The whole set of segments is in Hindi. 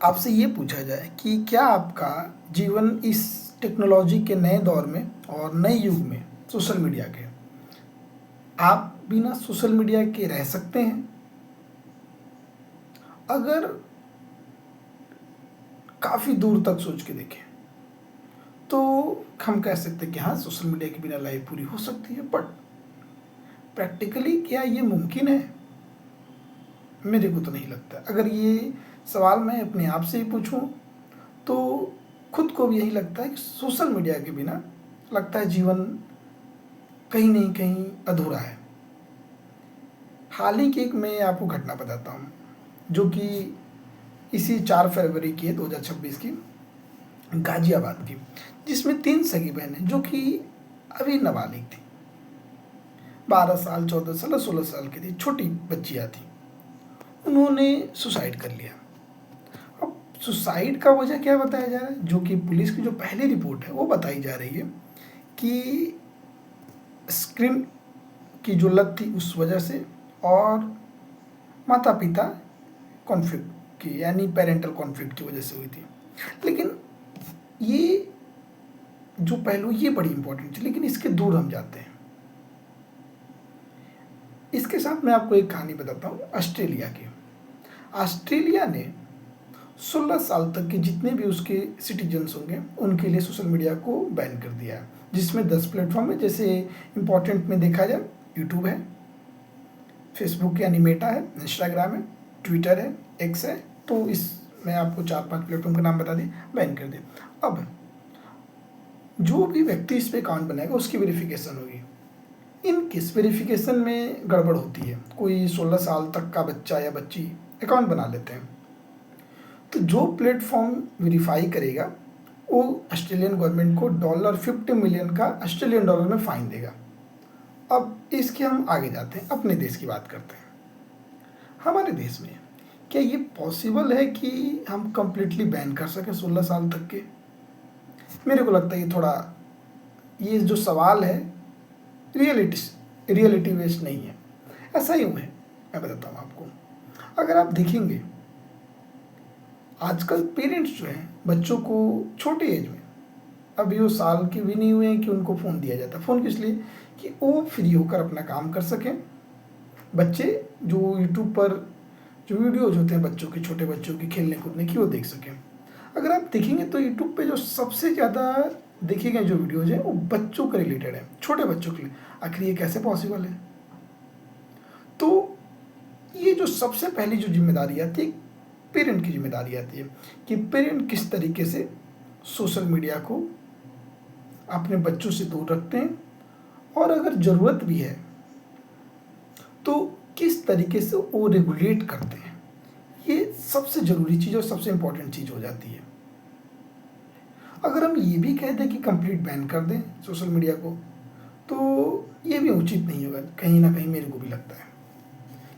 आपसे ये पूछा जाए कि क्या आपका जीवन इस टेक्नोलॉजी के नए दौर में और नए युग में सोशल मीडिया के, आप बिना सोशल मीडिया के रह सकते हैं? अगर काफ़ी दूर तक सोच के देखें तो हम कह सकते हैं कि हाँ, सोशल मीडिया के बिना लाइफ पूरी हो सकती है, बट प्रैक्टिकली क्या ये मुमकिन है? मेरे को तो नहीं लगता। अगर ये सवाल मैं अपने आप से ही पूछूं तो खुद को भी यही लगता है कि सोशल मीडिया के बिना लगता है जीवन कहीं नहीं कहीं अधूरा है। हाल ही की एक मैं आपको घटना बताता हूँ जो कि इसी 4 फरवरी की है 2026 की, गाजियाबाद की, जिसमें 3 सगी बहनें जो कि अभी नाबालिग थी, 12 साल, 14 साल और 16 साल की थी, छोटी बच्चियाँ थी। उन्होंने सुसाइड कर लिया। अब सुसाइड का वजह क्या बताया जा रहा है, जो कि पुलिस की जो पहली रिपोर्ट है वो बताई जा रही है कि स्क्रीन की जो लत थी उस वजह से, और माता पिता कॉन्फ्लिक्ट की यानी पेरेंटल कॉन्फ्लिक्ट की वजह से हुई थी। लेकिन ये जो पहलू ये बड़ी इंपॉर्टेंट थी, लेकिन इसके दूर हम जाते हैं। इसके साथ मैं आपको एक कहानी बताता हूँ ऑस्ट्रेलिया की। ऑस्ट्रेलिया ने 16 साल तक के जितने भी उसके सिटीजन्स होंगे उनके लिए सोशल मीडिया को बैन कर दिया है, जिसमें 10 प्लेटफॉर्म है। जैसे इम्पोर्टेंट में देखा जाए, यूट्यूब है, फेसबुक यानी मेटा है, इंस्टाग्राम है, ट्विटर है, एक्स है। तो इसमें आपको 4-5 प्लेटफॉर्म का नाम बता दिए, बैन कर दिया। अब जो भी व्यक्ति इस पर अकाउंट बनाएगा उसकी वेरिफिकेशन होगी। इन किस वेरिफिकेशन में गड़बड़ होती है, कोई 16 साल तक का बच्चा या बच्ची अकाउंट बना लेते हैं, तो जो प्लेटफॉर्म वेरीफाई करेगा वो ऑस्ट्रेलियन गवर्नमेंट को $50 मिलियन का ऑस्ट्रेलियन डॉलर में फ़ाइन देगा। अब इसके हम आगे जाते हैं, अपने देश की बात करते हैं। हमारे देश में क्या ये पॉसिबल है कि हम कंप्लीटली बैन कर सकें 16 साल तक के? मेरे को लगता है ये थोड़ा, ये जो सवाल है रियलिटी बेस्ड नहीं है। ऐसा यूँ है, मैं बताता हूँ आपको। अगर आप देखेंगे आजकल पेरेंट्स जो हैं बच्चों को छोटे एज में, अभी वो साल के भी नहीं हुए हैं कि उनको फ़ोन दिया जाता है। फ़ोन किस लिए? कि वो फ्री होकर अपना काम कर सकें। बच्चे जो यूट्यूब पर जो वीडियोज़ होते हैं बच्चों के, छोटे बच्चों की खेलने कूदने की, वो देख सकें। अगर आप देखेंगे तो यूट्यूब पे जो सबसे ज़्यादा देखे गए जो वीडियोज़ हैं वो बच्चों के रिलेटेड है, छोटे बच्चों के लिए। आखिर ये कैसे पॉसिबल है? तो ये जो सबसे पहली जो जिम्मेदारी आती है, पेरेंट की जिम्मेदारी आती है कि पेरेंट किस तरीके से सोशल मीडिया को अपने बच्चों से दूर रखते हैं, और अगर ज़रूरत भी है तो किस तरीके से वो रेगुलेट करते हैं। ये सबसे ज़रूरी चीज़ और सबसे इम्पोर्टेंट चीज़ हो जाती है। अगर हम ये भी कह दें कि कंप्लीट बैन कर दें सोशल मीडिया को, तो ये भी उचित नहीं होगा, कहीं ना कहीं मेरे को भी लगता है।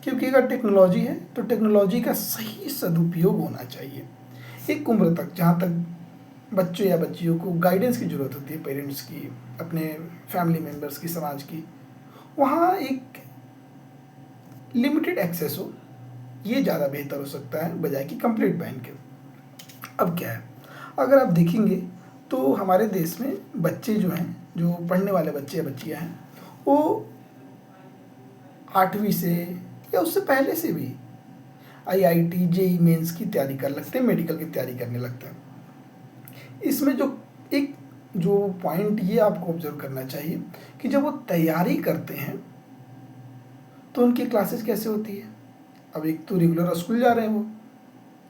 क्योंकि अगर टेक्नोलॉजी है तो टेक्नोलॉजी का सही सदुपयोग होना चाहिए। एक उम्र तक जहाँ तक बच्चों या बच्चियों को गाइडेंस की ज़रूरत होती है, पेरेंट्स की, अपने फैमिली मेम्बर्स की, समाज की, वहाँ एक लिमिटेड एक्सेस हो, ये ज़्यादा बेहतर हो सकता है बजाय कि कंप्लीट बैन के। अब क्या है, अगर आप देखेंगे तो हमारे देश में बच्चे जो हैं, जो पढ़ने वाले बच्चे या बच्चियाँ हैं, वो 8वीं से या उससे पहले से भी IIT JEE मेंस की तैयारी कर लगते हैं, मेडिकल की तैयारी करने लगते हैं। इसमें जो पॉइंट ये आपको ऑब्जर्व करना चाहिए कि जब वो तैयारी करते हैं तो उनकी क्लासेस कैसे होती है। अब एक तो रेगुलर स्कूल जा रहे हैं वो,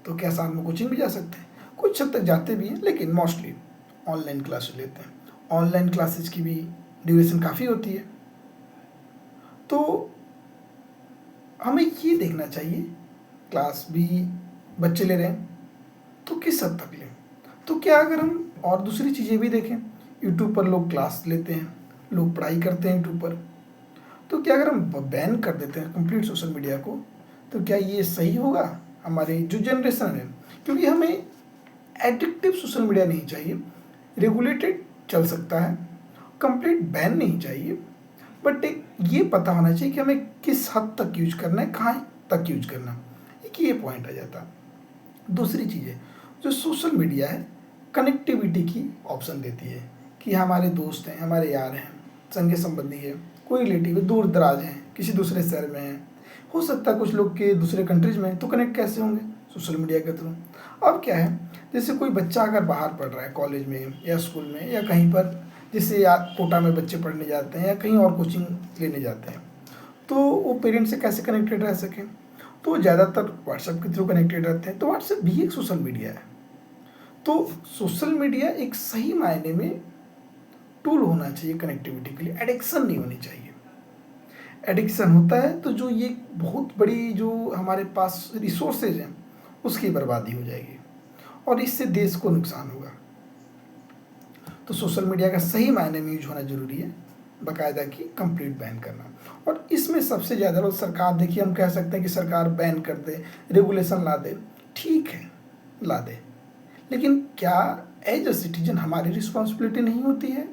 तो क्या साथ में कोचिंग भी जा सकते हैं, कुछ हद तक जाते भी हैं, लेकिन मोस्टली ऑनलाइन क्लासेस लेते हैं। ऑनलाइन क्लासेस की भी ड्यूरेशन काफ़ी होती है। तो हमें ये देखना चाहिए, क्लास भी बच्चे ले रहे हैं तो किस हद तक लें। तो क्या अगर हम और दूसरी चीज़ें भी देखें, यूट्यूब पर लोग क्लास लेते हैं, लोग पढ़ाई करते हैं यूट्यूब पर, तो क्या अगर हम बैन कर देते हैं कंप्लीट सोशल मीडिया को, तो क्या ये सही होगा हमारी जो जनरेशन है? क्योंकि हमें एडिक्टिव सोशल मीडिया नहीं चाहिए, रेगुलेटेड चल सकता है, कंप्लीट बैन नहीं चाहिए, बट एक ये पता होना चाहिए कि हमें किस हद तक यूज करना है, कहाँ तक यूज करना, एक ये पॉइंट आ जाता है। दूसरी चीज़ है, जो सोशल मीडिया है कनेक्टिविटी की ऑप्शन देती है कि हमारे दोस्त हैं, हमारे यार हैं, संगी संबंधी है, कोई रिलेटिव है, दूर दराज हैं, किसी दूसरे शहर में हैं, हो सकता है कुछ लोग के दूसरे कंट्रीज में हैं, तो कनेक्ट कैसे होंगे? सोशल मीडिया के थ्रू। अब क्या है, जैसे कोई बच्चा अगर बाहर पढ़ रहा है कॉलेज में या स्कूल में या कहीं पर, जैसे या कोटा में बच्चे पढ़ने जाते हैं या कहीं और कोचिंग लेने जाते हैं, तो वो पेरेंट्स से कैसे कनेक्टेड रह सकें? तो वो ज़्यादातर व्हाट्सएप के थ्रू कनेक्टेड रहते हैं, तो व्हाट्सएप भी एक सोशल मीडिया है। तो सोशल मीडिया एक सही मायने में टूल होना चाहिए कनेक्टिविटी के लिए, एडिक्शन नहीं होनी चाहिए। एडिक्शन होता है तो जो ये बहुत बड़ी जो हमारे पास रिसोर्सेज हैं उसकी बर्बादी हो जाएगी और इससे देश को नुकसान होगा। तो सोशल मीडिया का सही मायने में यूज होना जरूरी है, बाकायदा की कंप्लीट बैन करना। और इसमें सबसे ज़्यादा रोल सरकार, देखिए हम कह सकते हैं कि सरकार बैन कर दे, रेगुलेशन ला दे, ठीक है ला दे, लेकिन क्या एज अ सिटीजन हमारी रिस्पॉन्सिबिलिटी नहीं होती है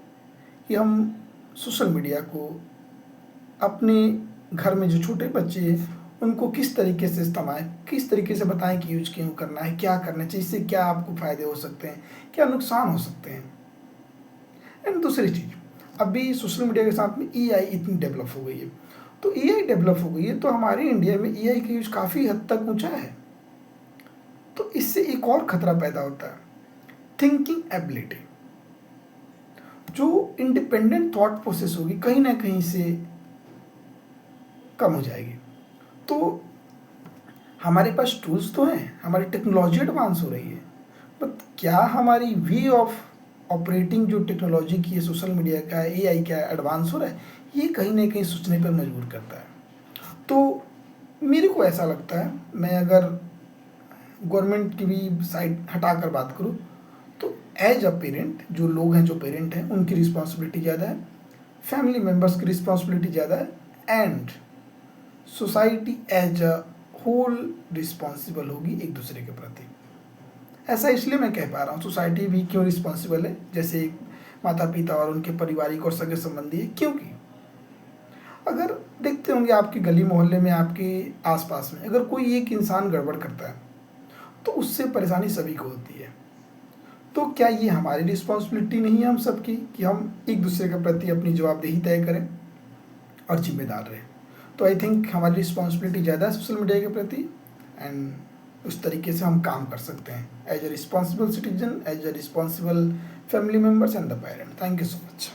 कि हम सोशल मीडिया को अपने घर में जो छोटे बच्चे हैं उनको किस तरीके से इस्तेमाल, किस तरीके से बताएं कि यूज क्यों करना है, क्या करना चाहिए, इससे क्या आपको फ़ायदे हो सकते हैं, क्या नुकसान हो सकते हैं। एंड दूसरी चीज़, अभी सोशल मीडिया के साथ में एआई इतनी डेवलप हो गई है, तो एआई डेवलप हो गई है तो हमारे इंडिया में एआई का यूज काफ़ी हद तक ऊंचा है। तो इससे एक और खतरा पैदा होता है, थिंकिंग एबिलिटी, जो इंडिपेंडेंट थॉट प्रोसेस होगी कहीं ना कहीं से कम हो जाएगी। तो हमारे पास टूल्स तो हैं, हमारी टेक्नोलॉजी एडवांस हो रही है, बट क्या हमारी वे ऑफ ऑपरेटिंग जो टेक्नोलॉजी की है, सोशल मीडिया का है, एआई का एडवांस हो रहा है, ये कहीं ना कहीं सोचने पर मजबूर करता है। तो मेरे को ऐसा लगता है, मैं अगर गवर्नमेंट की भी साइड हटाकर बात करूँ तो एज अ पेरेंट, जो लोग हैं जो पेरेंट हैं उनकी रिस्पॉन्सिबिलिटी ज़्यादा है, फैमिली मेम्बर्स की रिस्पॉन्सिबिलिटी ज़्यादा है, and society as a whole responsible होगी एक दूसरे के प्रति। ऐसा इसलिए मैं कह पा रहा हूँ सोसाइटी भी क्यों रिस्पॉन्सिबल है, जैसे माता पिता और उनके पारिवारिक और सगे संबंधी है, क्योंकि अगर देखते होंगे आपकी गली मोहल्ले में, आपके आसपास में अगर कोई एक इंसान गड़बड़ करता है तो उससे परेशानी सभी को होती है। तो क्या ये हमारी रिस्पॉन्सिबिलिटी नहीं है हम सबकी कि हम एक दूसरे के प्रति अपनी जवाबदेही तय करें और जिम्मेदार रहें? तो आई थिंक हमारी रिस्पॉन्सिबिलिटी ज़्यादा है सोशल मीडिया के प्रति, एंड उस तरीके से हम काम कर सकते हैं as a responsible citizen, as a responsible family members and the parent. Thank you so much.